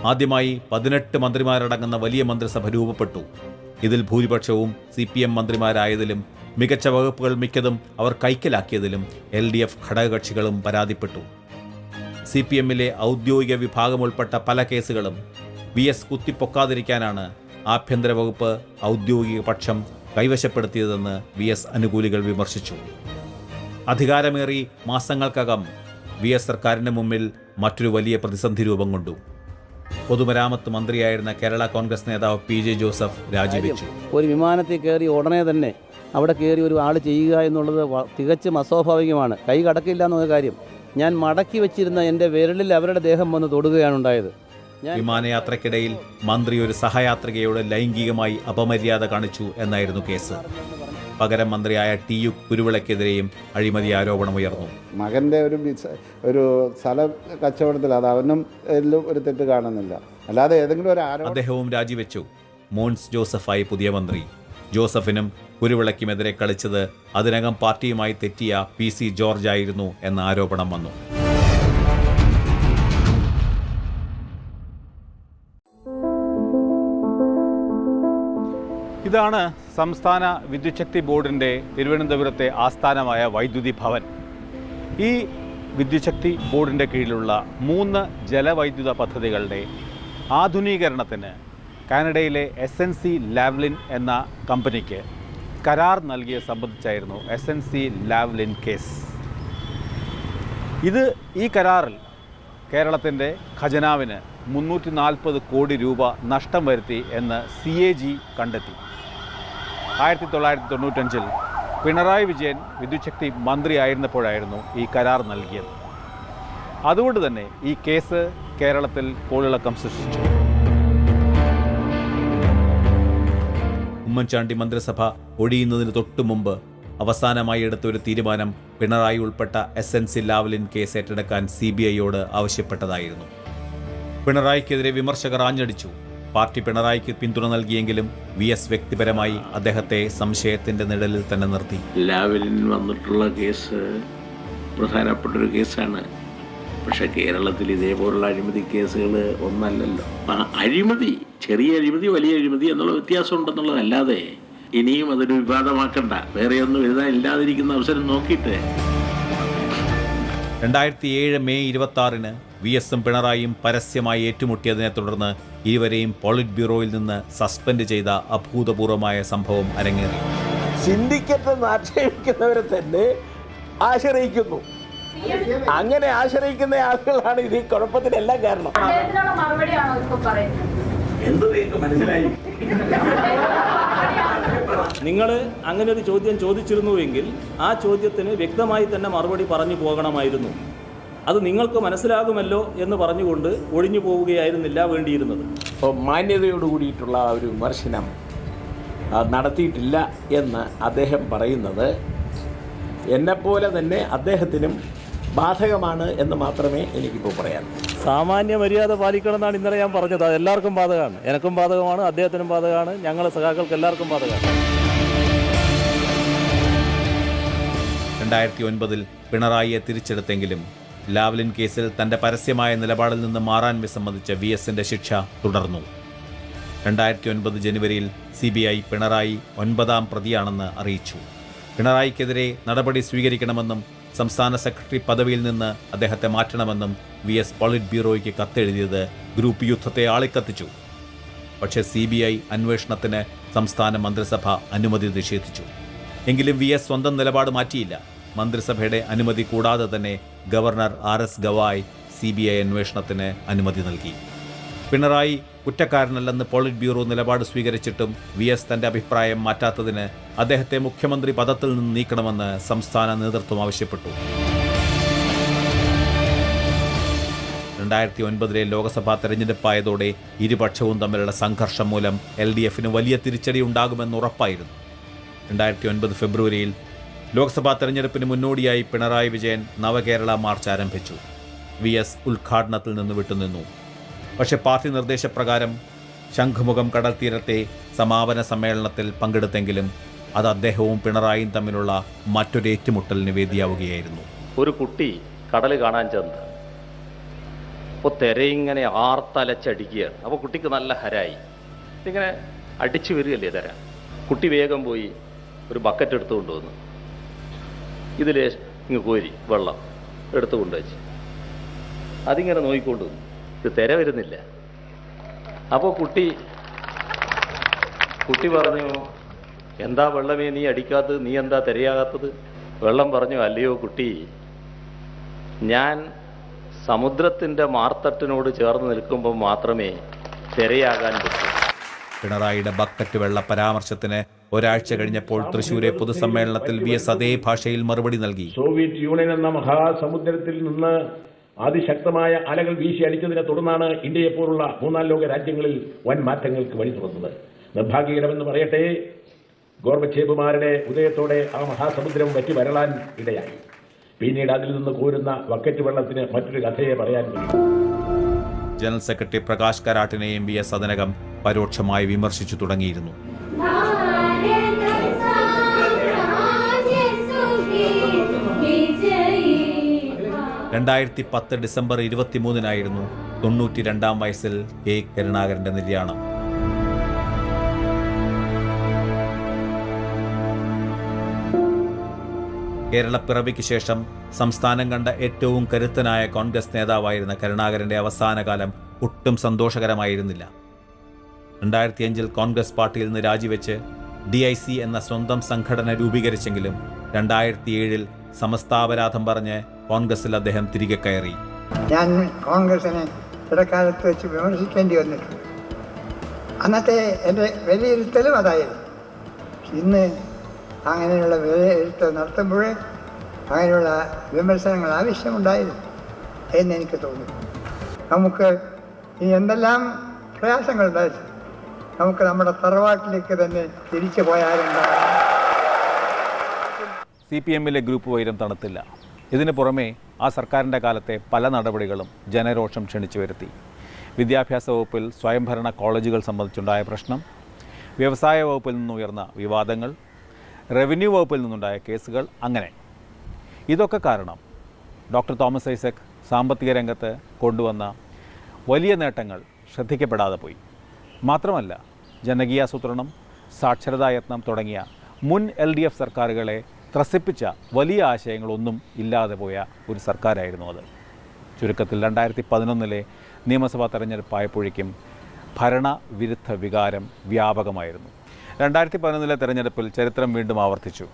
ആദ്യമായി 18 മന്ത്രിമാരടങ്ങുന്ന വലിയ മന്ത്രിസഭ രൂപപ്പെട്ടു. ഇതിൽ ഭൂരിപക്ഷവും CPM മന്ത്രിമാരായതിലും മികച്ച വകുപ്പുകൾ മിക്കതും അവർ കൈക്കലാക്കിയതിലും LDF ഘടകകക്ഷികളും പരാതിപ്പെട്ടു. CPM-ലെ ഔദ്യോഗിക വിഭാഗം ഉൾപ്പെട്ട പല കേസുകളും VS കുത്തിപ്പൊക്കാതിരിക്കാനാണ് ആഭ്യന്തര വകുപ്പ് ഔദ്യോഗിക പക്ഷം കൈവശപ്പെടുത്തിയതെന്ന് VS അനുകൂലികൾ വിമർശിച്ചു. അധികാരമേറി മാസങ്ങൾക്കകം VS സർക്കാരിന് മുമ്പിൽ മറ്റൊരു വലിയ പ്രതിസന്ധി രൂപം കൊണ്ടു. പൊതുമരാമത്ത് മന്ത്രിയായിരുന്ന കേരള കോൺഗ്രസ് നേതാവ് PJ ജോസഫ് രാജിവെച്ചു. ഒരു വിമാനത്തിൽ കയറി ഉടനെ തന്നെ അവിടെ കയറി ഒരു ആൾ ചെയ്യുക എന്നുള്ളത് തികച്ചും അസ്വാഭാവികമാണ്. കൈ കടക്കില്ല എന്നുള്ള കാര്യം. ഞാൻ മടക്കി വെച്ചിരുന്ന എൻ്റെ വിരലിൽ അവരുടെ ദേഹം വന്ന് തൊടുകയാണ് ഉണ്ടായത്. വിമാനയാത്രയ്ക്കിടയിൽ മന്ത്രി ഒരു സഹയാത്രികയോട് ലൈംഗികമായി അപമര്യാദ കാണിച്ചു എന്നായിരുന്നു കേസ്. പകരം മന്ത്രിയായ TU കുരുവിളക്കെതിരെയും അഴിമതി ആരോപണമുയർന്നു. മകൻ്റെ ഒരു സ്ഥല കച്ചവടത്തിൽ അത് അവനും എല്ലാം ഒരു തെറ്റ് കാണുന്നില്ല, അല്ലാതെ ഏതെങ്കിലും ഒരു അദ്ദേഹവും രാജിവെച്ചു. മോൻസ് ജോസഫായി പുതിയ മന്ത്രി. ജോസഫിനും കുരുവിളക്കുമെതിരെ കളിച്ചത് അതിനകം പാർട്ടിയുമായി തെറ്റിയ PC ജോർജ് ആയിരുന്നു എന്ന ആരോപണം വന്നു. ഇതാണ് സംസ്ഥാന വിദ്യുച്ഛക്തി ബോർഡിൻ്റെ തിരുവനന്തപുരത്തെ ആസ്ഥാനമായ വൈദ്യുതി ഭവൻ. ഈ വിദ്യുച്ഛക്തി ബോർഡിൻ്റെ കീഴിലുള്ള 3 ജലവൈദ്യുത പദ്ധതികളുടെ ആധുനീകരണത്തിന് കാനഡയിലെ SNC ലാവ്ലിൻ എന്ന കമ്പനിക്ക് കരാർ നൽകിയ സംബന്ധിച്ചായിരുന്നു SNC ലാവ്ലിൻ കേസ്. ഈ കരാറിൽ കേരളത്തിൻ്റെ ഖജനാവിന് 340 കോടി രൂപ നഷ്ടം വരുത്തി എന്ന് CAG കണ്ടെത്തി. 1995 പിണറായി വിജയൻ വിദ്യുച്ഛക്തി മന്ത്രിയായിരുന്നപ്പോഴായിരുന്നു ഈ കരാർ നൽകിയത്. അതുകൊണ്ട് തന്നെ ഈ കേസ് കേരളത്തിൽ കോളിളക്കം സൃഷ്ടിച്ചു. ഉമ്മൻചാണ്ടി മന്ത്രിസഭ ഒഴിയുന്നതിന് തൊട്ടു മുമ്പ് അവസാനമായി എടുത്ത ഒരു തീരുമാനം പിണറായി ഉൾപ്പെട്ട SNC ലാവ്ലിൻ കേസ് ഏറ്റെടുക്കാൻ CBIയോട് ആവശ്യപ്പെട്ടതായിരുന്നു. പിണറായിക്കെതിരെ വിമർശകർ ആഞ്ഞടിച്ചു. പാർട്ടി പിണറായിക്ക് പിന്തുണ നൽകിയെങ്കിലും VS വ്യക്തിപരമായി അദ്ദേഹത്തെ സംശയത്തിന്റെ നിഴലിൽ തന്നെ നിർത്തി. ലാവ്ലിൻ വന്നിട്ടുള്ള കേസ് പ്രധാനപ്പെട്ടൊരു കേസാണ്. പക്ഷെ കേരളത്തിൽ ഇതേപോലുള്ള അഴിമതി കേസുകൾ ഒന്നല്ലല്ലോ. അഴിമതി, ചെറിയ അഴിമതി, വലിയ അഴിമതി എന്നുള്ള വ്യത്യാസം ഉണ്ടെന്നുള്ളതല്ലാതെ ഇനിയും അതൊരു വിവാദമാക്കണ്ട. വേറെ ഒന്നും എഴുതാൻ ഇല്ലാതിരിക്കുന്ന അവസരം നോക്കിയിട്ട് 2007 മെയ് 26 VSും പിണറായിയും പരസ്യമായി ഏറ്റുമുട്ടിയതിനെ തുടർന്ന് ഇരുവരെയും പോളിറ്റ് ബ്യൂറോയിൽ നിന്ന് സസ്പെൻഡ് ചെയ്ത അഭൂതപൂർവമായ സംഭവം അരങ്ങേറി. സിൻഡിക്കേറ്റ് ആക്ഷേപിക്കുന്നവരെ തന്നെ ആശ്രയിക്കുന്നു. അങ്ങനെ ആശ്രയിക്കുന്ന ആളുകളാണ് ഇത് ഈ കുഴപ്പത്തിനെല്ലാം കാരണം. മനസ്സിലായി. നിങ്ങൾ അങ്ങനെ ഒരു ചോദ്യം ചോദിച്ചിരുന്നുവെങ്കിൽ ആ ചോദ്യത്തിന് വ്യക്തമായി തന്നെ മറുപടി പറഞ്ഞു പോകണമായിരുന്നു. അത് നിങ്ങൾക്ക് മനസ്സിലാകുമല്ലോ എന്ന് പറഞ്ഞുകൊണ്ട് ഒഴിഞ്ഞു പോവുകയായിരുന്നില്ല വേണ്ടിയിരുന്നത്. അപ്പോൾ മാന്യതയോട് കൂടിയിട്ടുള്ള ഒരു വിമർശനം നടത്തിയിട്ടില്ല എന്ന് അദ്ദേഹം പറയുന്നത് എന്നെപ്പോലെ തന്നെ അദ്ദേഹത്തിനും ബാധകമാണ് എന്ന് മാത്രമേ എനിക്കിപ്പോൾ പറയാൻ. സാമാന്യ മര്യാദ പാലിക്കണം എന്നാണ് ഇന്നലെ ഞാൻ പറഞ്ഞത്. അത് എല്ലാവർക്കും ബാധകമാണ്. എനക്കും ബാധകമാണ്, അദ്ദേഹത്തിനും ബാധകമാണ്, ഞങ്ങളെ സഖാക്കൾക്ക് എല്ലാവർക്കും ബാധകമാണ്. 2009 പിണറായിയെ തിരിച്ചെടുത്തെങ്കിലും ലാവ്ലിൻ കേസിൽ തന്റെ പരസ്യമായ നിലപാടിൽ നിന്ന് മാറാൻ വിസമ്മതിച്ച VSന്റെ ശിക്ഷ തുടർന്നു. 2009 ജനുവരിയിൽ CBI പിണറായി 9ാം പ്രതിയാണെന്ന് അറിയിച്ചു. പിണറായിക്കെതിരെ നടപടി സ്വീകരിക്കണമെന്നും സംസ്ഥാന സെക്രട്ടറി പദവിയിൽ നിന്ന് അദ്ദേഹത്തെ മാറ്റണമെന്നും VS പോളിറ്റ് ബ്യൂറോയ്ക്ക് കത്തെഴുതിയത് ഗ്രൂപ്പ് യുദ്ധത്തെ ആളിക്കത്തിച്ചു. പക്ഷേ CBI അന്വേഷണത്തിന് സംസ്ഥാന മന്ത്രിസഭ അനുമതി നിഷേധിച്ചു. എങ്കിലും VS സ്വന്തം നിലപാട് മാറ്റിയില്ല. മന്ത്രിസഭയുടെ അനുമതി കൂടാതെ തന്നെ ഗവർണർ RS ഗവായ് CBI അന്വേഷണത്തിന് അനുമതി നൽകി. പിണറായി കുറ്റക്കാരനല്ലെന്ന് പോളിറ്റ് ബ്യൂറോ നിലപാട് സ്വീകരിച്ചിട്ടും VS തന്റെ അഭിപ്രായം മാറ്റാത്തതിന് അദ്ദേഹത്തെ മുഖ്യമന്ത്രി പദത്തിൽ നിന്ന് നീക്കണമെന്ന് സംസ്ഥാന നേതൃത്വം ആവശ്യപ്പെട്ടു. 2009 ലോക്സഭാ തെരഞ്ഞെടുപ്പായതോടെ ഇരുപക്ഷവും തമ്മിലുള്ള സംഘർഷം മൂലം LDFന് വലിയ തിരിച്ചടി ഉണ്ടാകുമെന്ന് ഉറപ്പായിരുന്നു. 2009 ഫെബ്രുവരിയിൽ ലോക്സഭാ തെരഞ്ഞെടുപ്പിന് മുന്നോടിയായി പിണറായി വിജയൻ നവകേരള മാർച്ച് ആരംഭിച്ചു. VS ഉദ്ഘാടനത്തിൽ നിന്ന് വിട്ടുനിന്നു. പക്ഷെ പാർട്ടി നിർദ്ദേശപ്രകാരം ശംഖുമുഖം കടൽ തീരത്തെ സമാപന സമ്മേളനത്തിൽ പങ്കെടുത്തെങ്കിലും അത് അദ്ദേഹവും പിണറായിയും തമ്മിലുള്ള മറ്റൊരു ഏറ്റുമുട്ടലിന് വേദിയാവുകയായിരുന്നു. ഒരു കുട്ടി കടൽ കാണാൻ ചെന്ന് അപ്പോൾ തിരയിങ്ങനെ ആർത്തലച്ചടിക്കുകയാണ്. അപ്പോൾ കുട്ടിക്ക് നല്ല ഹരായി. ഇങ്ങനെ അടിച്ചു വരികയല്ലേ തിര. കുട്ടി വേഗം പോയി ഒരു ബക്കറ്റ് എടുത്തു കൊണ്ടുവന്നു. ഇതിൽ ഇങ്ങ് കോരി വെള്ളം എടുത്തു കൊണ്ടുവച്ച് അതിങ്ങനെ നോക്കിക്കൊണ്ടുവന്നു. ഇത് തിര വരുന്നില്ല. അപ്പോൾ കുട്ടി പറഞ്ഞു, എന്താ വെള്ളമേ നീ അടിക്കാത്തത്, നീ എന്താ തിരയാകാത്തത്? വെള്ളം പറഞ്ഞു, അല്ലയോ കുട്ടി, ഞാൻ സമുദ്രത്തിൻ്റെ മാർത്തട്ടിനോട് ചേർന്ന് നിൽക്കുമ്പോൾ മാത്രമേ തിരയാകാൻ പറ്റൂ. പിണറായിയുടെ ബക്കറ്റ് വെള്ള പരാമർശത്തിന് ഒരാഴ്ച കഴിഞ്ഞപ്പോൾ തൃശൂരെ പൊതുസമ്മേളനത്തിൽ VS അതേ ഭാഷയിൽ മറുപടി നൽകി. സോവിയറ്റ് യൂണിയൻ എന്ന മഹാസമുദ്രത്തിൽ നിന്ന് അതിശക്തമായ അലകൾ വീശി അടിച്ചതിനെ തുടർന്നാണ് ഇന്ത്യയെപ്പോലുള്ള 3-4 ലോക രാജ്യങ്ങളിൽ വൻ മാറ്റങ്ങൾക്ക് വഴി തുറന്നത്. നിർഭാഗ്യകരമെന്ന് പറയട്ടെ, ഗോർബച്ചേവുമാരുടെ ഉദയത്തോടെ ആ മഹാസമുദ്രം വറ്റി വരളാൻ ഇടയായി. പിന്നീട് അതിൽ നിന്ന് കോരുന്ന ബക്കറ്റ് വെള്ളത്തിന് മറ്റൊരു കഥയെ പറയാൻ കഴിയും. ജനറൽ സെക്രട്ടറി പ്രകാശ് കാരാട്ടിനെയും VS അതിനകം പരോക്ഷമായി വിമർശിച്ചു തുടങ്ങിയിരുന്നു. 2010 ഡിസംബർ 23-നായിരുന്നു 92-ാം വയസ്സിൽ കെ കരുണാകരന്റെ നിര്യാണം. കേരളപ്പിറവിക്ക് ശേഷം സംസ്ഥാനം കണ്ട ഏറ്റവും കരുത്തനായ കോൺഗ്രസ് നേതാവായിരുന്ന കരുണാകരൻ്റെ അവസാനകാലം ഒട്ടും സന്തോഷകരമായിരുന്നില്ല. 2005 കോൺഗ്രസ് പാർട്ടിയിൽ നിന്ന് രാജിവെച്ച് DIC എന്ന സ്വന്തം സംഘടന രൂപീകരിച്ചെങ്കിലും 2007 സമസ്താപരാധം പറഞ്ഞ് കോൺഗ്രസിൽ അദ്ദേഹം തിരികെ കയറി. ഞാൻ കോൺഗ്രസിനെ ഇടക്കാലത്ത് വെച്ച് വിമർശിക്കേണ്ടി വന്നിട്ടുണ്ട്. അന്നത്തെ എൻ്റെ വിലയിരുത്തലും അതായിരുന്നു. ഇന്ന് അങ്ങനെയുള്ള വിലയിരുത്തൽ നടത്തുമ്പോൾ അങ്ങനെയുള്ള വിമർശനങ്ങൾ ആവശ്യമുണ്ടായിരുന്നു എന്നെനിക്ക് തോന്നുന്നു. നമുക്ക് ഇനി എന്തെല്ലാം പ്രയാസങ്ങളുണ്ടായിരുന്നു, നമുക്ക് നമ്മുടെ തറവാട്ടിലേക്ക് തന്നെ തിരിച്ചു പോയാലുണ്ടാകും. CPM-ലെ ഗ്രൂപ്പ് വൈരം തണുത്തില്ല. ഇതിനു പുറമെ ആ സർക്കാരിൻ്റെ കാലത്തെ പല നടപടികളും ജനരോഷം ക്ഷണിച്ചു വരുത്തി. വിദ്യാഭ്യാസ വകുപ്പിൽ സ്വയംഭരണ കോളേജുകൾ സംബന്ധിച്ചുണ്ടായ പ്രശ്നം, വ്യവസായ വകുപ്പിൽ നിന്നുയർന്ന വിവാദങ്ങൾ, റവന്യൂ വകുപ്പിൽ നിന്നുണ്ടായ കേസുകൾ, അങ്ങനെ ഇതൊക്കെ കാരണം ഡോക്ടർ തോമസ് ഐസക് സാമ്പത്തിക രംഗത്ത് കൊണ്ടുവന്ന വലിയ നേട്ടങ്ങൾ ശ്രദ്ധിക്കപ്പെടാതെ പോയി. മാത്രമല്ല, ജനകീയാസൂത്രണം, സാക്ഷരതാ യത്നം തുടങ്ങിയ മുൻ LDF സർക്കാരുകളെ ത്രസിപ്പിച്ച വലിയ ആശയങ്ങളൊന്നും ഇല്ലാതെ പോയ ഒരു സർക്കാരായിരുന്നു അത്. ചുരുക്കത്തിൽ 2011 നിയമസഭാ തെരഞ്ഞെടുപ്പായപ്പോഴേക്കും ഭരണവിരുദ്ധ വികാരം വ്യാപകമായിരുന്നു. 2011 തെരഞ്ഞെടുപ്പിൽ ചരിത്രം വീണ്ടും ആവർത്തിച്ചു.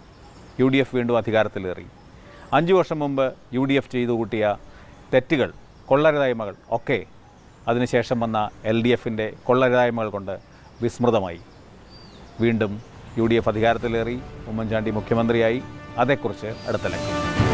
UDF വീണ്ടും അധികാരത്തിലേറി. 5 വർഷം മുമ്പ് UDF ചെയ്തു കൂട്ടിയ തെറ്റുകൾ, കൊള്ളരുതായ്മകൾ ഒക്കെ അതിനുശേഷം വന്ന LDF-ൻ്റെ കൊള്ളരുതായ്മകൾ കൊണ്ട് വിസ്മൃതമായി. വീണ്ടും UDF അധികാരത്തിലേറി, ഉമ്മൻചാണ്ടി മുഖ്യമന്ത്രിയായി. അതേക്കുറിച്ച് അടുത്ത ലക്ഷ്യം.